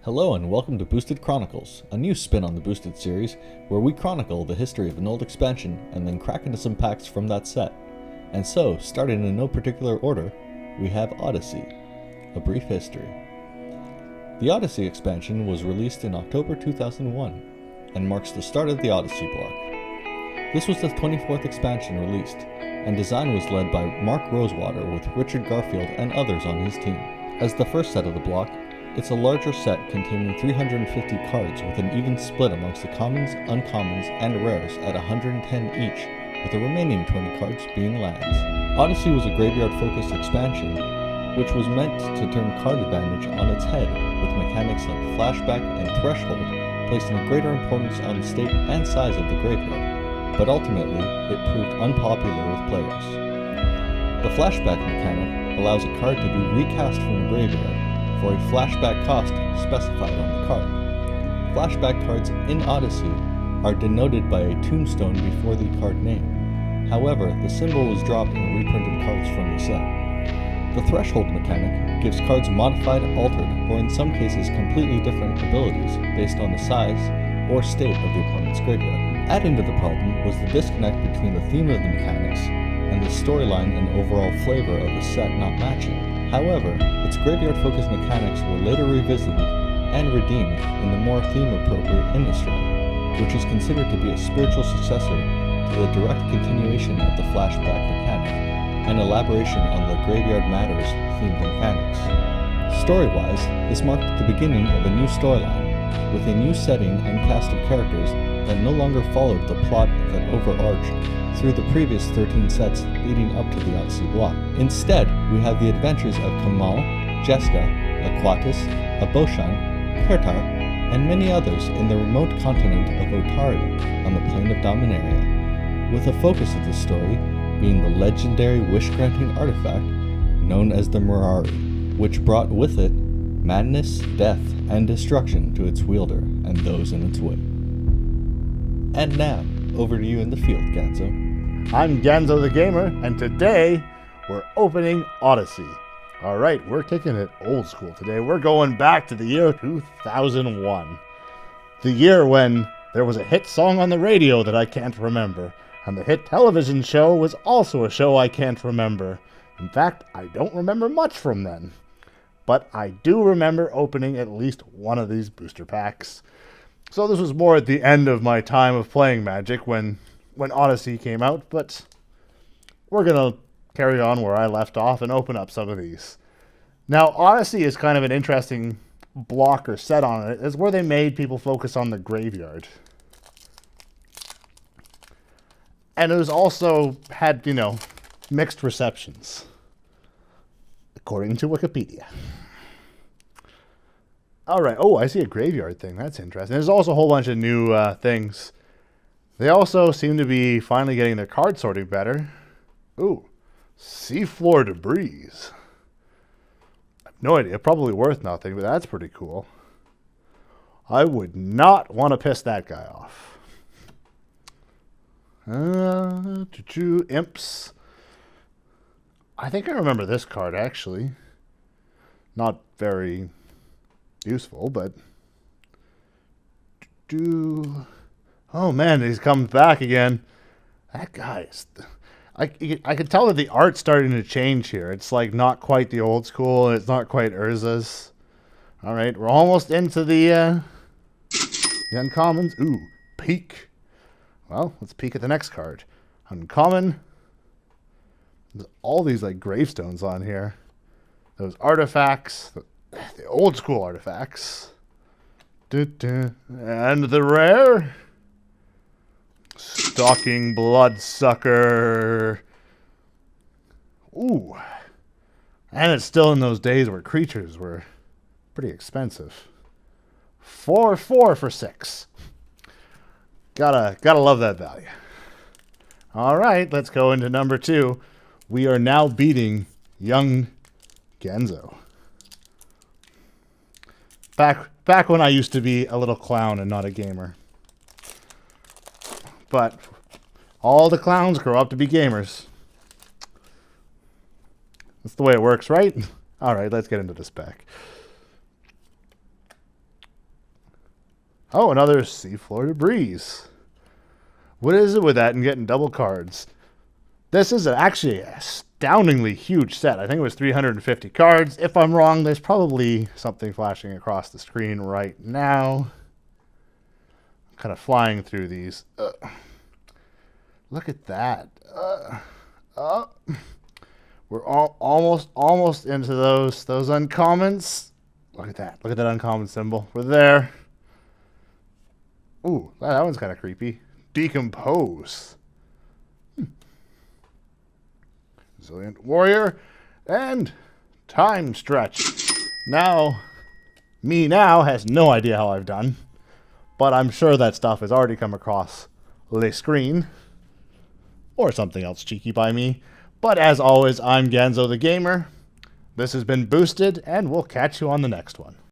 Hello and welcome to Boosted Chronicles, a new spin on the Boosted series where we chronicle the history of an old expansion and then crack into some packs from that set. And so, starting in no particular order, we have Odyssey, a brief history. The Odyssey Expansion was released in October 2001 and marks the start of the Odyssey block. This was the 24th expansion released, and design was led by Mark Rosewater with Richard Garfield and others on his team. As the first set of the block, it's a larger set containing 350 cards with an even split amongst the commons, uncommons, and rares at 110 each, with the remaining 20 cards being lands. Odyssey was a graveyard-focused expansion, which was meant to turn card advantage on its head, with mechanics like flashback and threshold placing a greater importance on the state and size of the graveyard, but ultimately it proved unpopular with players. The flashback mechanic allows a card to be recast from the graveyard for a flashback cost specified on the card. Flashback cards in Odyssey are denoted by a tombstone before the card name. However, the symbol was dropped in reprinted cards from the set. The threshold mechanic gives cards modified, altered, or in some cases completely different abilities based on the size or state of the opponent's graveyard. Adding to the problem was the disconnect between the theme of the mechanics and the storyline and overall flavor of the set not matching. However, its graveyard-focused mechanics were later revisited and redeemed in the more theme-appropriate Innistrad, which is considered to be a spiritual successor to the direct continuation of the flashback mechanic, and elaboration on the Graveyard Matters themed mechanics. Story-wise, this marked the beginning of a new storyline, with a new setting and cast of characters that no longer followed the plot that overarched through the previous 13 sets leading up to the Odyssey block. Instead, we have the adventures of Kamal, Jeska, Aquatis, Aboshan, Kertar, and many others in the remote continent of Otari on the plane of Dominaria, with a focus of the story being the legendary wish-granting artifact known as the Mirari, which brought with it madness, death, and destruction to its wielder and those in its way. And now, over to you in the field, Ganzo. I'm Ganzo the Gamer, and today we're opening Odyssey. Alright, we're kicking it old school today. We're going back to the year 2001. The year when there was a hit song on the radio that I can't remember, and the hit television show was also a show I can't remember. In fact, I don't remember much from then. But I do remember opening at least one of these booster packs. So this was more at the end of my time of playing Magic when Odyssey came out, but we're going to carry on where I left off and open up some of these. Now, Odyssey is kind of an interesting block or set on it. It's where they made people focus on the graveyard. And it was also had, mixed receptions, according to Wikipedia. All right. Oh, I see a graveyard thing. That's interesting. There's also a whole bunch of new things. They also seem to be finally getting their card sorting better. Ooh, seafloor debris. I have no idea. Probably worth nothing, but that's pretty cool. I would not want to piss that guy off. Imps. I think I remember this card, actually. Not very useful, but oh man, he's come back again. That guy is I can tell that the art's starting to change here. It's like not quite the old school, and it's not quite Urza's. All right, we're almost into the uncommons. Ooh, peek. Well, let's peek at the next card. Uncommon. There's all these like gravestones on here. Those artifacts. The old school artifacts. And the rare. Stalking Bloodsucker. Ooh. And it's still in those days where creatures were pretty expensive. 4/4 for 6. Gotta love that value. Alright, let's go into number 2. We are now beating young Genzo. Back when I used to be a little clown and not a gamer. But all the clowns grow up to be gamers. That's the way it works, right? All right, let's get into this pack. Oh, another seafloor debris. What is it with that and getting double cards? This is actually an astoundingly huge set. I think it was 350 cards. If I'm wrong, there's probably something flashing across the screen right now. I'm kind of flying through these. Look at that. We're almost into those uncommons. Look at that. Look at that uncommon symbol. We're there. Ooh, that one's kind of creepy. Decompose. Resilient warrior and time stretch. Now has no idea how I've done, but I'm sure that stuff has already come across the screen or something else cheeky by me. But as always, I'm Ganzo the Gamer. This has been Boosted, and we'll catch you on the next one.